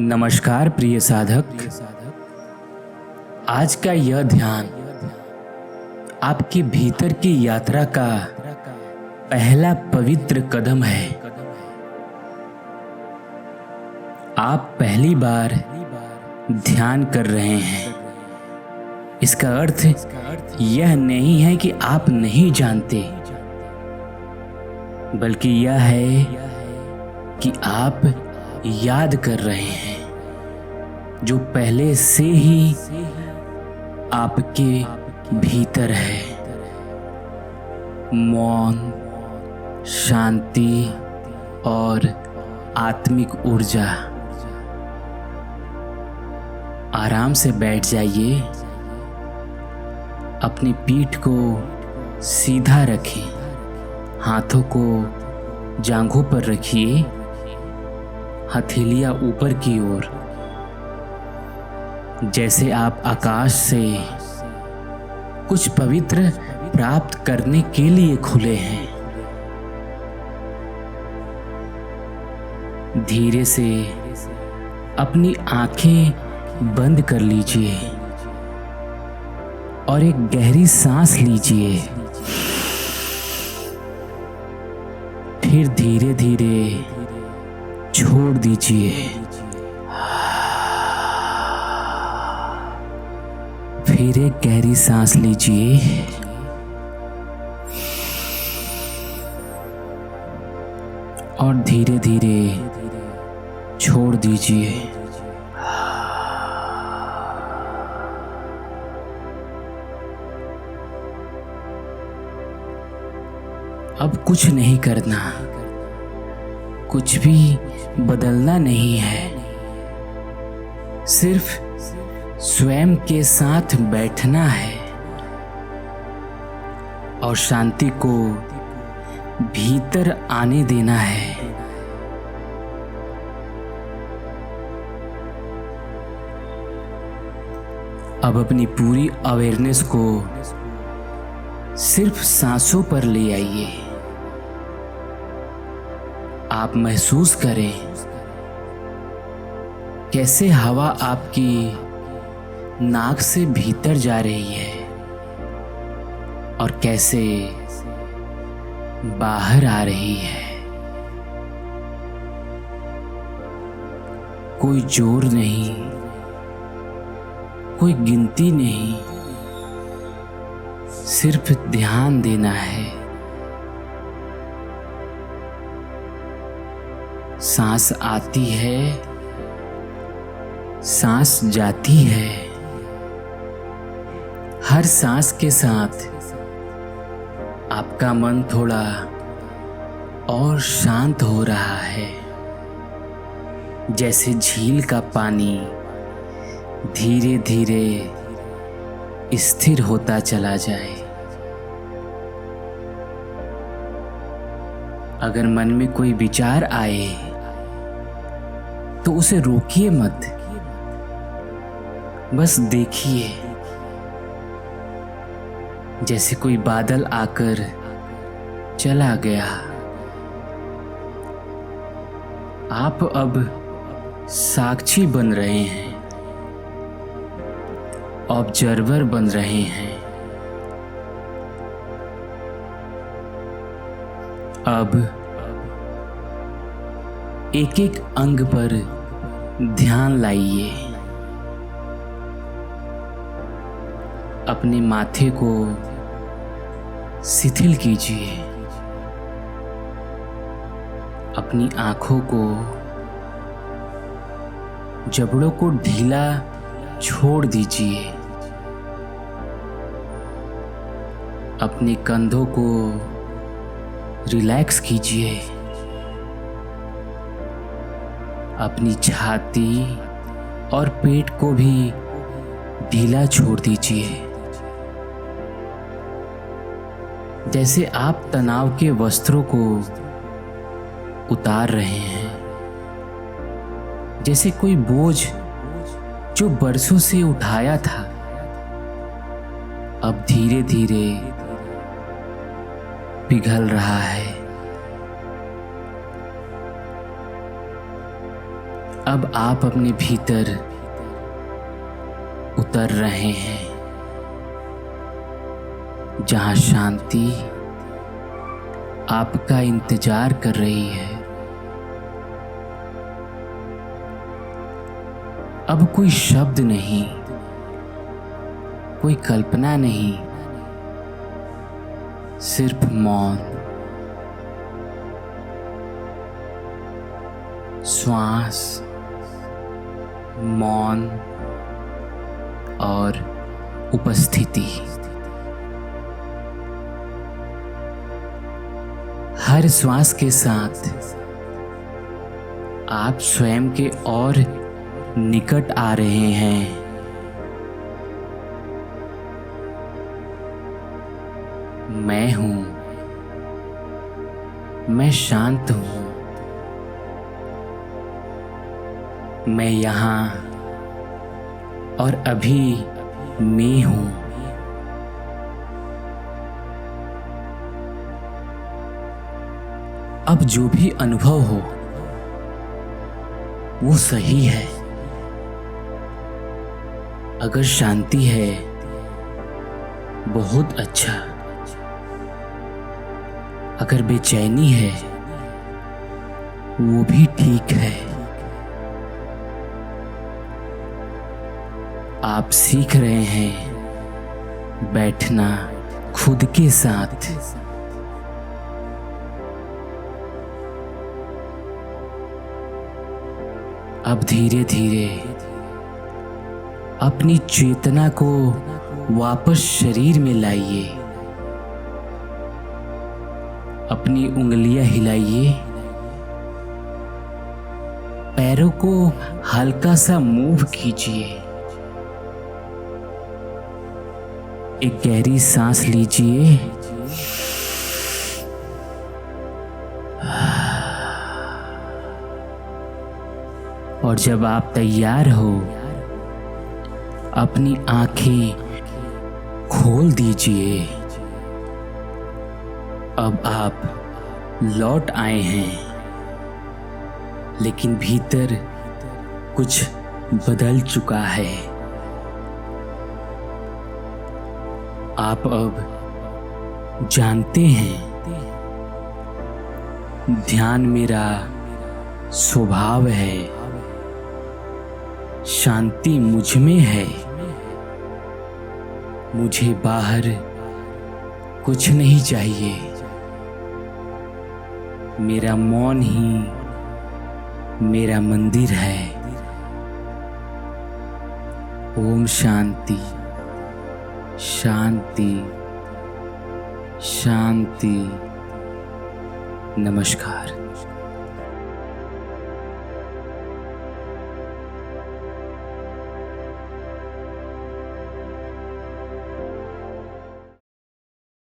नमस्कार प्रिय साधक। आज का यह ध्यान आपके भीतर की यात्रा का पहला पवित्र कदम है। आप पहली बार ध्यान कर रहे हैं। इसका अर्थ यह नहीं है कि आप नहीं जानते, बल्कि यह है कि आप याद कर रहे हैं जो पहले से ही आपके भीतर है। मौन, शांति और आत्मिक ऊर्जा। आराम से बैठ जाइए। अपनी पीठ को सीधा रखें। हाथों को जांघों पर रखिए, हथेलियां ऊपर की ओर, जैसे आप आकाश से कुछ पवित्र प्राप्त करने के लिए खुले हैं। धीरे से अपनी आंखें बंद कर लीजिए और एक गहरी सांस लीजिए। फिर धीरे धीरे छोड़ दीजिए। फिर एक गहरी सांस लीजिए और धीरे धीरे छोड़ दीजिए। अब कुछ नहीं करना, कुछ भी बदलना नहीं है। सिर्फ स्वयं के साथ बैठना है और शांति को भीतर आने देना है। अब अपनी पूरी अवेयरनेस को सिर्फ सांसों पर ले आइए। आप महसूस करें कैसे हवा आपकी नाक से भीतर जा रही है और कैसे बाहर आ रही है। कोई जोर नहीं, कोई गिनती नहीं, सिर्फ ध्यान देना है। सांस आती है, सांस जाती है। हर सांस के साथ आपका मन थोड़ा और शांत हो रहा है, जैसे झील का पानी धीरे धीरे स्थिर होता चला जाए। अगर मन में कोई विचार आए तो उसे रोकिए मत, बस देखिए, जैसे कोई बादल आकर चला गया। आप अब साक्षी बन रहे हैं, ऑब्जर्वर बन रहे हैं। अब एक एक अंग पर ध्यान लाइए। अपने माथे को शिथिल कीजिए। अपनी आंखों को, जबड़ों को ढीला छोड़ दीजिए। अपने कंधों को रिलैक्स कीजिए। अपनी छाती और पेट को भी ढीला छोड़ दीजिए। जैसे आप तनाव के वस्त्रों को उतार रहे हैं, जैसे कोई बोझ जो बरसों से उठाया था अब धीरे धीरे पिघल रहा है। अब आप अपने भीतर उतर रहे हैं, जहां शांति आपका इंतजार कर रही है। अब कोई शब्द नहीं, कोई कल्पना नहीं, सिर्फ मौन, श्वास, मौन और उपस्थिति। हर श्वास के साथ आप स्वयं के और निकट आ रहे हैं। मैं हूं, मैं शांत हूं, मैं यहां और अभी मैं हूं। अब जो भी अनुभव हो वो सही है। अगर शांति है, बहुत अच्छा। अगर बेचैनी है, वो भी ठीक है। आप सीख रहे हैं बैठना खुद के साथ। अब धीरे धीरे अपनी चेतना को वापस शरीर में लाइए। अपनी उंगलियां हिलाइए, पैरों को हल्का सा मूव कीजिए। एक गहरी सांस लीजिए और जब आप तैयार हो, अपनी आंखें खोल दीजिए। अब आप लौट आए हैं, लेकिन भीतर कुछ बदल चुका है। आप अब जानते हैं, ध्यान मेरा स्वभाव है, शांति मुझ में है। मुझे बाहर कुछ नहीं चाहिए, मेरा मौन ही मेरा मंदिर है। ओम शांति शांति शांति। नमस्कार।